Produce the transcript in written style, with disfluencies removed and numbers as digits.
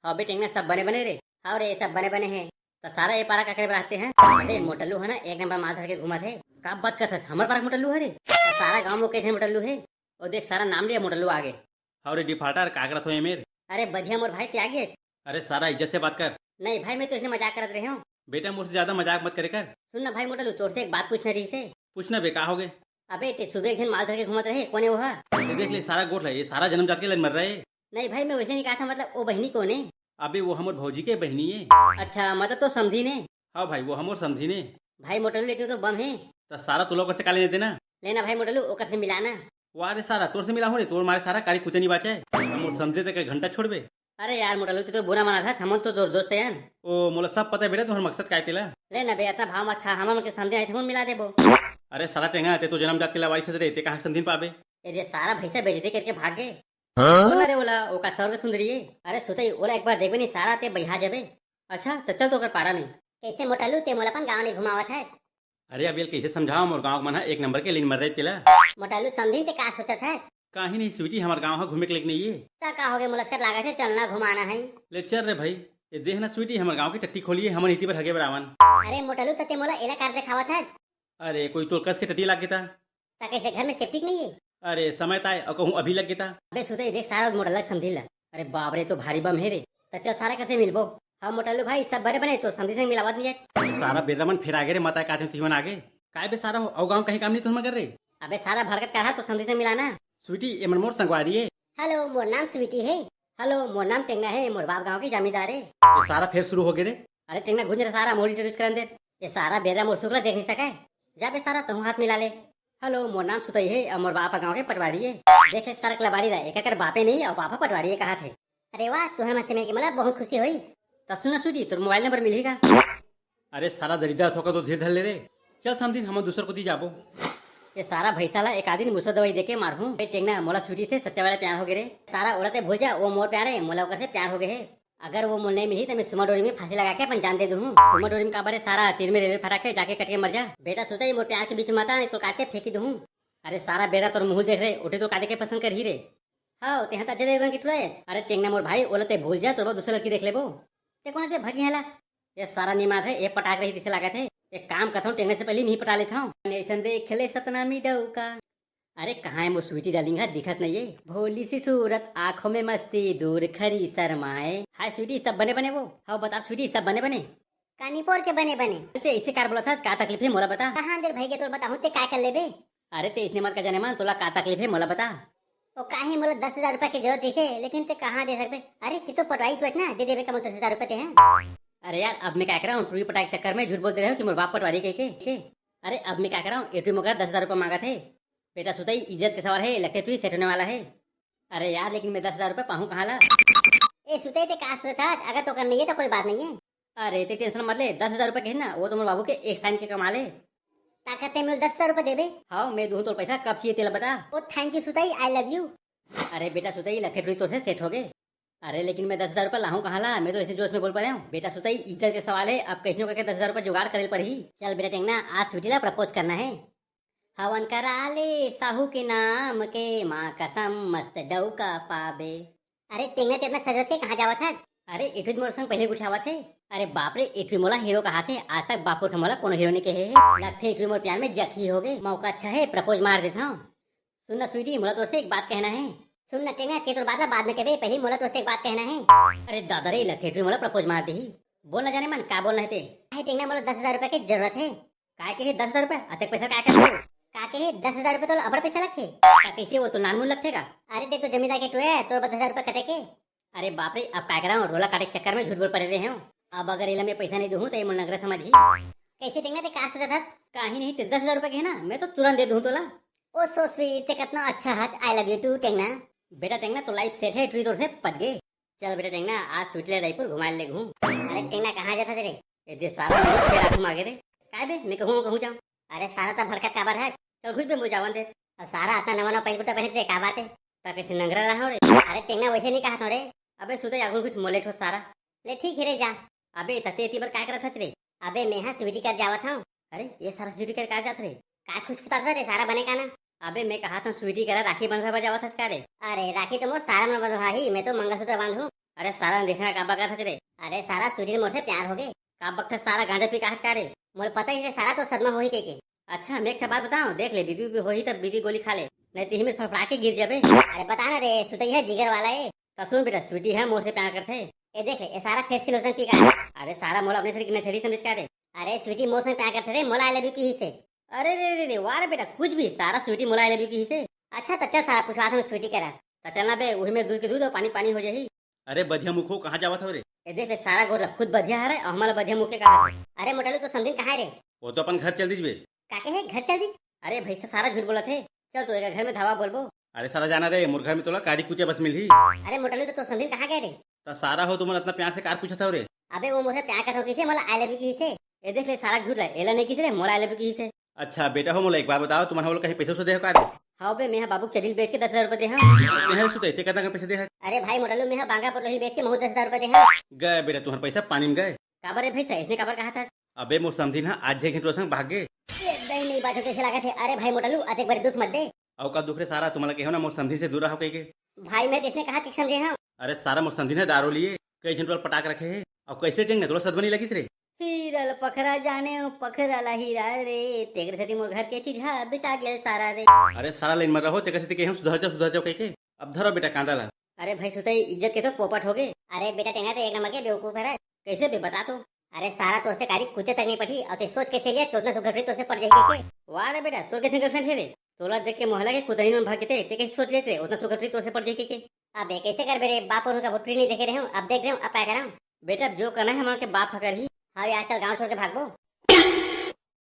हाँ बेटे ना सब बने बने रे। हाँ रे सब बने बने हैं। तो सारा ये पारा काकरे रहते हैं। अरे मोटल्लू है ना एक नंबर मार धर के घुमा थे। का बात कर सच हमारे पारा मोटल्लू है रे। तो सारा गांव में कैसे मोटल्लू है। और देख सारा नाम लिया मोटल्लू आगे। अरे डिफाल्टर का करत हो मेर। अरे बढ़िया मोर भाई त्यागी। अरे सारा इज्जत से बात कर। नहीं भाई मैं तो इसने मजाक करत रहे हूँ। बेटा मुझसे ज्यादा मजाक मत करे कर। सुन ना भाई मोटल्लू तोर से एक बात पूछना रही से। पूछना बेका हो गए। अबे ते सुबह एक दिन माल धर के घुमत रहे कोने वो है? ये देख ले सारा गोठ है ये सारा जन्म जात के लग मर रहे। नहीं भाई मैं वैसे नहीं कहा था मतलब वो बहनी कौन है? अबे वो हमर भौजी के बहनी है। अच्छा मतलब तो समझी ने। हाँ भाई वो हमर समझी ने। भाई मोटल्लू लेते तो बम है। तो सारा तू लोग से काले नहीं देना। लेना भाई मोटल्लू ओकर से मिलाना। वारे सारा तोर से मिला हो रे तोर मारे सारा कारी कुते नहीं बाचे हम समझे तक घंटा छोड़बे। अरे यार मोटल्लू तो बुरा माना था हम तो दोस्त हैं। ओ मोला सब पता है बेटा तुम्हारा मकसद क्या तेला। लेना बे इतना भाव मत खा हम के सामने आए थे मिला दे वो। अरे सारा टेंगा ते तो जन्म जात के लवारी से रहते कहाँ समझी पाबे। अरे सारा भैसा बेजती करके भाग गए। बोला रे बोला ओका स्वर्ग सुंदरी है। अरे सुतई ओला एक बार देखबे नहीं सारा ते बहा जाबे। अच्छा तो चल तो कर पारा नहीं। कैसे मोटल्लू ते मोला अपन गांव नहीं घुमावत है। अरे अब ये कैसे समझाओ मोर गाँव मन एक नंबर के लीन मर रहे तेला। मोटल्लू समझी ते का सोचत है। काहे नहीं स्वीटी हमारे गाँव घूमे के लेके नहीं है। ता का हो गए मुलस्कर लागत है चलना घुमाना है। ले चल रे भाई ये देख ना स्वीटी हमारे गाँव की टट्टी खोली है हम नीति पर हगे बरावन। अरे मोटल्लू ते मोला एला कार दिखावत है। अरे कोई तो कस के टट्टी लाग गया। ता कैसे घर में सेफ्टी नहीं है। अरे समय ताय और कहूँ अभी लग गया। अबे सुतई देख सारा मोटल्ला समझी ला। अरे बाप रे तो भारी बम है रे। तो चल सारा कैसे मिलबो। हाँ मोटल्लू भाई सब बड़े बने तो समझी से मिलावत नहीं है। सारा बेरमन फिर आगे रे माता काते तीवन आगे। काय बे सारा और गाँव कहीं काम नहीं तुम कर रे। अबे सारा भरकत कहा तो समझी से मिलाना। स्वीटी ये मन मोर संगवारी है। हेलो मोर नाम स्वीटी है। हेलो मोर नाम टेंगना है मोर बाप गांव की जमींदार है। ये सारा फिर शुरू हो गए रे। अरे टेंगना गुंज रहा सारा मोर इंट्रोड्यूस कर दे। ये सारा बेरा मोर शुक्ला देख नहीं सका है। जा बे सारा तुम हाथ मिला ले। हेलो मोर नाम सुतई है और मोर बापा गांव के पटवारी है। देख ले सारा कलबाड़ी ला एक कर बापे नहीं और बापा पटवारी है कहा थे। अरे वाह तुम्हें मुझसे मिलके मतलब बहुत खुशी हुई। तो सुना स्वीटी तुम मोबाइल नंबर मिलेगा। अरे सारा दरिद्र होकर तो धीरे धर ले रे। चल समझी हम दूसर को दी जाबो। ये सारा भैसा ला एक आदमी मुझसे दवाई देके मारू। टेंगना मोला स्वीटी से सच्चा वाला प्यार हो गए रे। सारा औरतें भूल जा वो मोर प्यार है मोला ओकर से प्यार हो गए है। अगर वो मोल नहीं मिली तो मैं सुमा डोरी में फांसी लगा के अपन जान दे दूँ। सुमा डोरी में काबरे सारा तीर में रेलवे फटा के जाके कट के मर जा। बेटा सोचा ही मोर प्यार के बीच में आता नहीं तो काट के फेंकी दूँ। अरे सारा बेटा तोर मुंह देख रहे उठे तो काटे के पसंद कर ही रे। हाँ ते अजय देवगन की टुराइस। अरे टेंगना मोर भाई ओलते भूल जा तो दूसरे लड़की देख ले वो। ते कौन पे भगी हला। ये सारा निमात है ये पटाक रही जिसे लगा थे। एक काम करता हूँ टेंगने से पहले नहीं पटा लेता हूँ। देख ले सतनामी डौका। अरे कहाँ है वो स्वीटी डार्लिंग है दिखत नहीं है। भोली सी सूरत आंखों में मस्ती दूर खरी शर्माए। हाय स्वीटी सब बने बने वो। हाँ बता स्वीटी सब बने बने। कानीपुर के बने बने। ते इसे कार बोला था क्या तकलीफ है मोला बता। कहाँ देर भाई के तो बताऊँ ते क्या कर ले बे। अरे ते इसने मत का जाने मान तोला क्या तकलीफ है मोला बता। वो काहे मोला 10,000 रुपए की जरूरत थी लेकिन ते कहाँ दे सकते। अरे ते तो पटवाई तो ना दे देवे का 10,000 रुपए हैं। अरे यार अब मैं क्या कर रहा हूँ टूरी पटाई के चक्कर में झूठ बोलते रहे कि मेरे बाप पटवारी के। अरे अब मैं क्या कर रहा हूँ एटू मगर 10,000 रुपये मांगा थे। बेटा सुतई इज्जत के सवाल है लगते टू सेट होने वाला है। अरे यार लेकिन मैं 10,000 रुपये पाऊँ कहाँ ला। ए सुतई ते का सोचा अगर तो करनी है तो कोई बात नहीं है। अरे ते टेंशन मत ले 10,000 रुपये के है ना वो तो मेरे बाबू के एक साइन के कमा ले। ताकत है मुझे 10,000 रुपये देवे। हाँ मैं दूँ तो पैसा कब चाहिए तेला बता। ओ थैंक यू सुतई आई लव यू। अरे बेटा सुतई लखे टू तो से सेट हो गए। अरे लेकिन मैं 10,000 रुपये लाऊं कहाँ ला मैं तो ऐसे जोश में बोल पा रहा हूँ। बेटा सुतई इज्जत के सवाल है अब कैसे करके 10,000 रुपये जुगाड़ करे पर ही। चल बेटा टेंगना आज स्वीटी ला प्रपोज करना है। हवन करा ले साहू के नाम के माँ कसम मस्त डौका पाबे। अरे टेंगना ते इतना सजत के कहाँ जावा था। अरे इटवी मोर संग पहले कुछ आवा थे। अरे बाप रे इटवी मोला हीरो कहा थे आज तक बापुर मोला कोनो हीरो नहीं कहे लगते इटवी मोर प्यार में जखी हो गए। मौका अच्छा है प्रपोज मार देता हूँ। सुनना स्वीटी मोला तो एक बात कहना है। सुनना टेंगा ते तो बात बाद में कहबे पहले मोला तो एक बात कहना है। अरे दादा रे लखेटरी मोला प्रपोज मार दी। बोलना जाने मन का बोलना है ते। भाई टेंगा मोला 10,000 रुपए की जरूरत है। काय के 10,000 रुपए अतक पैसा काय कर का के 10,000 रुपए तो अबर पैसा लगते का कैसे वो तो नानमूल लगते का। अरे देख तो जमींदार के टोए तो 10,000 रुपए कटे के। अरे बाप रे अब क्या कराऊं रोला काटे के चक्कर में झूठ बोल पड़े रहे हूँ। अब अगर इला में पैसा नहीं दूँ तो ये मुल नगर समझ ही कैसे टेंगा ते का सोचा था। कहीं नहीं 10,000 रुपए के ना मैं तो तुरंत दे दूँ तोला। ओ सो स्वीट ते कितना अच्छा हाथ आई लव यू टू टेंगना। बेटा टेंगना तो लाइफ सेट है ट्री तोड़ से पट गए। चल बेटा टेंगना आज स्वीटले रायपुर घुमा ले घूम। अरे टेंगना कहाँ जाता तेरे ये दे सारा फिर आगू मांगे रे काय बे मैं कहूँ जाऊँ। अरे सारा तो भड़का काबर है चल घुस बे मुझे जावन दे। सारा आता नवा नवा पहले पहले से क्या बात है तो कैसे नंगरा रहा हो रे। अरे टेंगना वैसे नहीं कहा था रे। अबे सुते आगू कुछ मोलेट हो सारा ले ठीक है रे जा। अबे तते इतनी बार क्या करा था रे। अबे मैं हाँ स्वीटी कर जावा था। अरे ये सारा स्वीटी कर क्या जात रे का खुश पुता था रे सारा बने का ना। अबे मैं कहा था स्वीटी करा राखी बंधवा जावा था क्या रे। अरे राखी तो मोर सारा मन बंधवा ही मैं तो मंगलसूत्र बांधूं। अरे सारा देखना का बका था तेरे। अरे सारा सूर्य मोर से प्यार हो गए। का बक सारा गांजा पी का करे। मोर पता ही है सारा तो सदमा हो ही के। अच्छा मैं एक बात बताऊं, देख ले बीबी भी हो ही तब बीबी गोली खा ले, नहीं तो हिमें फड़फड़ा के गिर जाबे। अरे पता ना रे, सुतई है जिगर वाला है। तो सुन बेटा, स्वीटी है मोर से प्यार करते है। ए देख ले, ये सारा फेस लोशन पी का है। अरे सारा मोला अपने शरीर की नथरी समझ का रे। अरे स्वीटी मोर से प्यार करते थे, मोला आई लव यू की ही से। अरे रे रे रे, वाह रे बेटा, कुछ भी सारा स्वीटी मोला आई लव यू की ही से। अच्छा तो चल सारा पूछवा था स्वीटी करा। तो चलना बे, उही में दूध के दूध और पानी पानी हो जाही। अरे बधिया मुखो कहाँ जावत हो रे? ए देख ले, सारा गोर खुद बधिया है रे, और हमारा बधिया मुके का है। अरे मोटलू तो समझिन कहाँ है रे? वो तो अपन घर चल दीजिए। काके है घर चल दी। अरे भाई सारा झूठ बोला थे। चल तो एक घर में धावा बोलबो। अरे सारा जाना रे, मोर घर में तोला कारी कुचे बस मिली। अरे मोटलू तो समझिन कहाँ गए रे? तो सारा हो तुम इतना प्यार से कार पूछा था रे? अबे वो मुझसे प्यार करते किसे, मोला आई लव यू की से। ये देख ले सारा झूठ है, एला नहीं किसे रे, मोला आई लव यू की से। अच्छा बेटा हो, मोला एक बार बताओ, तुम्हारे बोल कहीं पैसे से दे हो कार? हाँ बे, मैं बाबू के दिल बेच के 10,000 रुपए दे हाँ। है सुते थे कितना पैसे दे है? अरे भाई मोटलू, मैं बांगा पर बेच के महू 10,000 रुपए दे हाँ। गए बेटा, तुम्हारे पैसा पानी में गए। काबर है भाई, इसने काबर कहा था? अबे मोर समझी ना, आज जे घंटे संग भाग गए। नहीं नहीं बात कैसे लगा थे। अरे भाई मोटलू, आज एक बार दुख मत दे। और का दुख रे सारा, तुम्हारा कहो ना मोर समझी से दूर रहो कहीं के। भाई मैं किसने कहा कि समझे हाँ। अरे सारा मोर समझी ने दारू लिए कई झंटोल पटाक रखे है, और कैसे टेंगे तोला सदबनी लगी रे? हीरल पखरा जाने पखराला हीरा रे, तेरे से मोर घर के चीज हा बेचा गेल सारा रे। अरे सारा लाइन में रहो, ते कैसे के हम सुधर जाओ कहीं के। अब धरो बेटा कांदा ला। अरे भाई सुतई इज्जत के तो पोपट हो गए। अरे बेटा टेंगा तो एक नंबर के बेवकूफ है। कैसे बे बता तो। अरे सारा तो से कारी कुत्ते तक नहीं पटी, और ते सोच कैसे लिया कि उतना सुघर तो से पड़ जाएगी के। वाह रे बेटा, तोर के गर्लफ्रेंड है रे? तोला देख के मोहल्ला के कुतरी में भाग के ते कैसे सोच लेते उतना सुघर तो से पड़ जाएगी के। अब कैसे कर बेरे, बाप और उनका भोटरी नहीं देखे रहे हूं, अब देख रहे हूं, अब क्या कर रहा हूं। बेटा जो करना है हमारे बाप हकर ही। हाँ यार चल गाँव छोड़ के भागो।